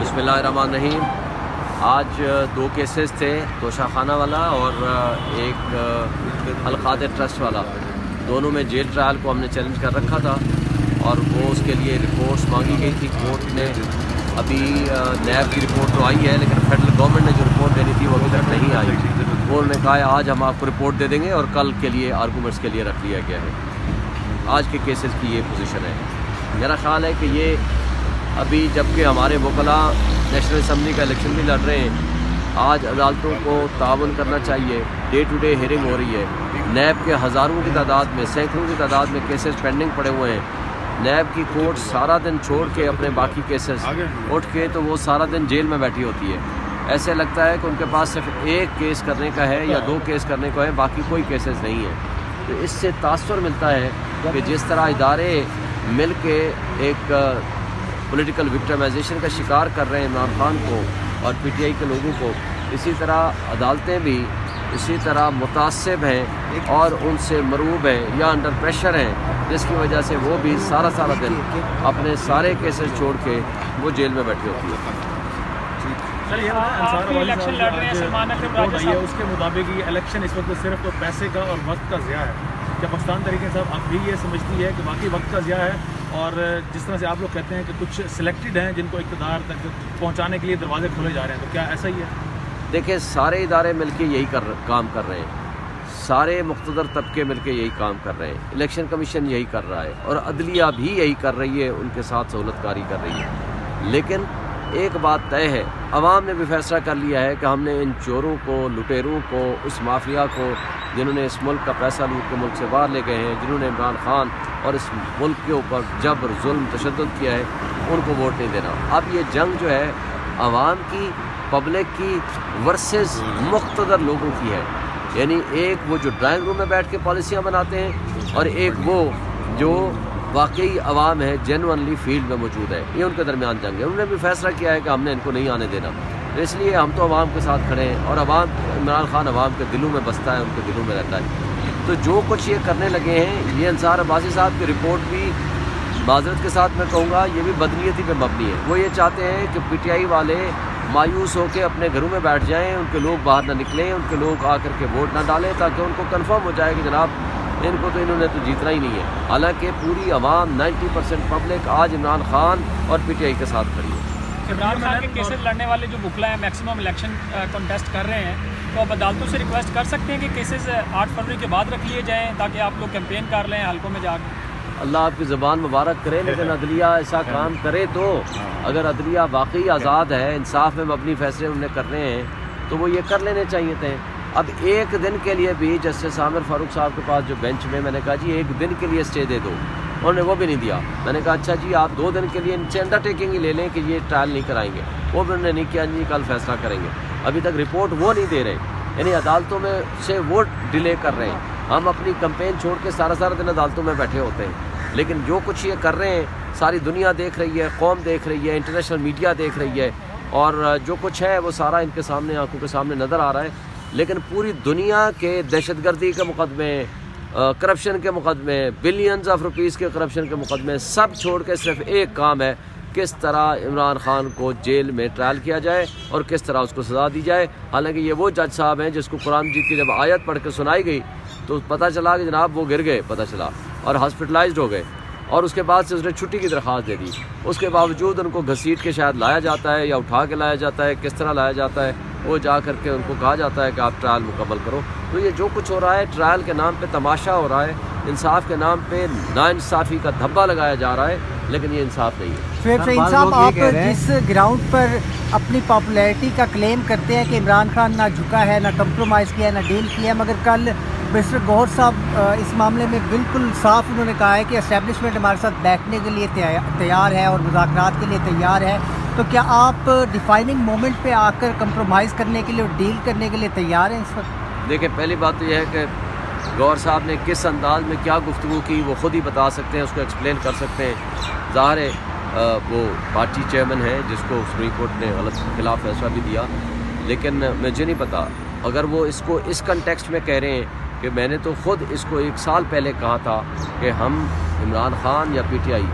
बिस्मिल्लाहिर्रहमानिर्रहीम। आज दो केसेस थे, तोशा खाना वाला और एक अलकादर ट्रस्ट वाला। दोनों में जेल ट्रायल को हमने चैलेंज कर रखा था और वो उसके लिए रिपोर्ट्स मांगी गई थी कोर्ट ने। अभी नैब की रिपोर्ट तो आई है, लेकिन फेडरल गवर्नमेंट ने जो रिपोर्ट देनी थी वो अभी तक नहीं आई। वो उन्होंने कहा है आज हम आपको रिपोर्ट दे देंगे और कल के लिए आर्गूमेंट्स के लिए रख लिया गया है। आज के केसेस की ये पोजीशन है। मेरा ख्याल है कि ये अभी जबकि हमारे वकला नेशनल असम्बली का इलेक्शन भी लड़ रहे हैं, आज अदालतों को ताउन करना चाहिए। डे टू डे हियरिंग हो रही है। नैब के हज़ारों की तादाद में, सैकड़ों की तादाद में केसेस पेंडिंग पड़े हुए हैं। नैब की कोर्ट सारा दिन छोड़ के अपने बाकी केसेस उठ के तो वो सारा दिन जेल में बैठी होती है। ऐसे लगता है कि उनके पास सिर्फ एक केस करने का है या दो केस करने को है, बाकी कोई केसेस नहीं है। तो इससे तासुर मिलता है कि जिस तरह इदारे मिल के एक पॉलिटिकल विक्टिमाइजेशन का शिकार कर रहे हैं इमरान खान को और पीटीआई के लोगों को, इसी तरह अदालतें भी इसी तरह मुतासिब हैं और उनसे मरूब हैं या अंडर प्रेशर हैं, जिसकी वजह से वो भी सारा दिन अपने सारे केसेस छोड़ के वो जेल में बैठी होती है। सर, ये इलेक्शन लड़ रहे हैं सलमान अकरम राजा साहब, उसके मुताबिक ये इलेक्शन इस वक्त सिर्फ पैसे का और वक्त का ज़िया है। क्या पाकिस्तान तरीके साहब अब भी ये समझती है कि वाकई वक्त का ज़िया है, और जिस तरह से आप लोग कहते हैं कि कुछ सिलेक्टेड हैं जिनको इक़्तिदार तक पहुंचाने के लिए दरवाजे खोले जा रहे हैं, तो क्या ऐसा ही है? देखिए, सारे इदारे मिलके यही काम कर रहे हैं, सारे मुक़्तदर तबके मिलके यही काम कर रहे हैं। इलेक्शन कमीशन यही कर रहा है और अदलिया भी यही कर रही है, उनके साथ सहूलतकारी कर रही है। लेकिन एक बात तय है, अवाम ने भी फैसला कर लिया है कि हमने इन चोरों को, लुटेरों को, उस माफिया को जिन्होंने इस मुल्क का पैसा लूट के मुल्क से बाहर ले गए हैं, जिन्होंने इमरान खान और इस मुल्क के ऊपर जबर, जुल्म, तशद्दुद किया है, उनको वोट नहीं देना। अब ये जंग जो है अवाम की, पब्लिक की वर्सेस मुक़्तदर लोगों की है। यानी एक वो जो ड्राइंग रूम में बैठ के पॉलिसियाँ बनाते हैं और एक वो जो वाकई अवाम है, जेनुअनली फील्ड में मौजूद है। ये उनके दरमियान जंग है। उन्होंने भी फैसला किया है कि हमने इनको नहीं आने देना, तो इसलिए हम तो अवाम के साथ खड़े हैं और अवाम, इमरान खान अवाम के दिलों में बसता है, उनके दिलों में रहता है। तो जो कुछ ये करने लगे हैं, ये अंसार अब्बासी साहब की रिपोर्ट भी माजरत के साथ मैं कहूँगा ये भी बदनीयती पे मबनी है। वो ये चाहते हैं कि पीटीआई वाले मायूस होकर अपने घरों में बैठ जाएँ, उनके लोग बाहर ना निकलें, उनके लोग आकर के वोट ना डालें, ताकि उनको कन्फर्म हो जाए कि जनाब इनको तो इन्होंने तो जीतना ही नहीं है। हालांकि पूरी अवाम 90% पब्लिक आज इमरान खान और पीटीआई के साथ खड़ी है। इमरान खान के केसेस लड़ने वाले जो बुकला हैं मैक्सिमम इलेक्शन कॉन्टेस्ट कर रहे हैं, तो अब अदालतों से रिक्वेस्ट कर सकते हैं कि केसेस 8 फरवरी के बाद रख लिए जाएँ ताकि आप लोग कैंपेन कर लें हल्कों में जाकर। अल्लाह आपकी ज़बान मुबारक करे, लेकिन अदलिया ऐसा काम करे तो, अगर अदलिया वाकई आज़ाद है, इंसाफ में मबनी फैसले उन्हें करने हैं तो वो ये कर लेने चाहिए थे। अब एक दिन के लिए भी जस्टिस आमिर फारूक साहब के पास जो बेंच में, मैंने कहा जी एक दिन के लिए स्टे दे दो, उन्होंने वो भी नहीं दिया। मैंने कहा अच्छा जी आप 2 दिन के लिए इनसे अंडरटेकिंग ही ले लें कि ये ट्रायल नहीं कराएंगे, वो भी उन्होंने नहीं किया जी कल फैसला करेंगे। अभी तक रिपोर्ट वो नहीं दे रहे, यानी अदालतों में से वो डिले कर रहे हैं। हम अपनी कैंपेन छोड़ के सारा दिन अदालतों में बैठे होते हैं, लेकिन जो कुछ ये कर रहे हैं सारी दुनिया देख रही है, कौम देख रही है, इंटरनेशनल मीडिया देख रही है, और जो कुछ है वो सारा इनके सामने, आंखों के सामने नज़र आ रहा है। लेकिन पूरी दुनिया के दहशतगर्दी के मुकदमे, करप्शन के मुकदमे, बिलियंस ऑफ रुपीज़ के करप्शन के मुकदमे सब छोड़ के सिर्फ एक काम है, किस तरह इमरान खान को जेल में ट्रायल किया जाए और किस तरह उसको सज़ा दी जाए। हालांकि ये वो जज साहब हैं जिसको कुरान मजीद की जब आयत पढ़ के सुनाई गई तो पता चला कि जनाब वो गिर गए, पता चला, और हॉस्पिटलाइज्ड हो गए, और उसके बाद से उसने छुट्टी की दरख्वास्त दे दी। उसके बावजूद उनको घसीट के शायद लाया जाता है या उठा के लाया जाता है, किस तरह लाया जाता है, वो जा करके उनको कहा जाता है कि आप ट्रायल मुकम्मल करो। तो ये जो कुछ हो रहा है, ट्रायल के नाम पे तमाशा हो रहा है, इंसाफ के नाम पे नाइंसाफ़ी का धब्बा लगाया जा रहा है, लेकिन ये इंसाफ नहीं है। शुएब सईद साहब, आप जिस ग्राउंड पर अपनी पॉपुलैरिटी का क्लेम करते हैं कि इमरान खान ना झुका है, ना कंप्रोमाइज़ किया है, ना डील किया है, मगर कल मिस्टर गौहर साहब इस मामले में बिल्कुल साफ उन्होंने कहा है कि एस्टेब्लिशमेंट हमारे साथ बैठने के लिए तैयार है और मुज़ाकरात के लिए तैयार है। तो क्या आप डिफाइनिंग मोमेंट पे आकर कंप्रोमाइज़ करने के लिए और डील करने के लिए तैयार हैं इस वक्त? देखिए, पहली बात तो यह है कि गौहर साहब ने किस अंदाज में क्या गुफ्तगू की वो ख़ुद ही बता सकते हैं, उसको एक्सप्लेन कर सकते हैं। ज़ाहिर है वो पार्टी चेयरमैन है जिसको सुप्रीम कोर्ट ने गलत खिलाफ फैसला भी दिया, लेकिन मुझे नहीं पता अगर वो इसको इस कंटेक्स्ट में कह रहे हैं कि मैंने तो ख़ुद इसको 1 साल पहले कहा था कि हम इमरान खान या पीटीआई